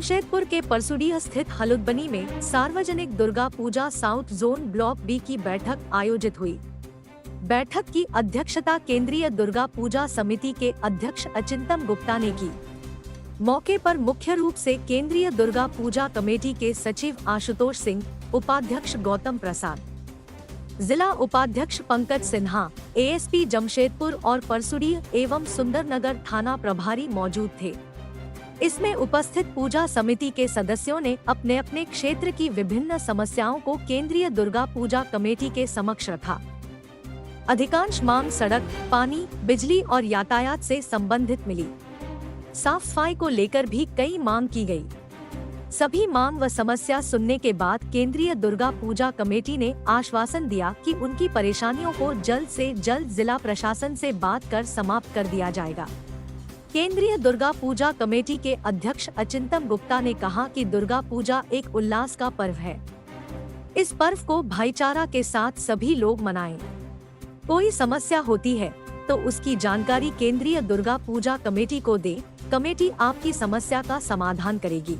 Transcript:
जमशेदपुर के परसुडीह स्थित हलुद्बनी में सार्वजनिक Durga Puja south zone block B की बैठक आयोजित हुई। बैठक की अध्यक्षता केंद्रीय दुर्गा पूजा समिति के अध्यक्ष अचिंतम गुप्ता ने की। मौके पर मुख्य रूप से केंद्रीय दुर्गा पूजा कमेटी के सचिव आशुतोष सिंह, उपाध्यक्ष गौतम प्रसाद, जिला उपाध्यक्ष पंकज सिन्हा, एएसपी जमशेदपुर और परसुडीह एवं सुंदरनगर थाना प्रभारी मौजूद थे। इसमें उपस्थित पूजा समिति के सदस्यों ने अपने अपने क्षेत्र की विभिन्न समस्याओं को केंद्रीय दुर्गा पूजा कमेटी के समक्ष रखा। अधिकांश मांग सड़क, पानी, बिजली और यातायात से संबंधित मिली। साफ सफाई को लेकर भी कई मांग की गई। सभी मांग व समस्या सुनने के बाद केंद्रीय दुर्गा पूजा कमेटी ने आश्वासन दिया कि उनकी परेशानियों को जल्द से जल्द जिला प्रशासन से बात कर समाप्त कर दिया जाएगा। केंद्रीय दुर्गा पूजा कमेटी के अध्यक्ष अचिंतम गुप्ता ने कहा कि दुर्गा पूजा एक उल्लास का पर्व है। इस पर्व को भाईचारा के साथ सभी लोग मनाएं। कोई समस्या होती है तो उसकी जानकारी केंद्रीय दुर्गा पूजा कमेटी को दे। कमेटी आपकी समस्या का समाधान करेगी।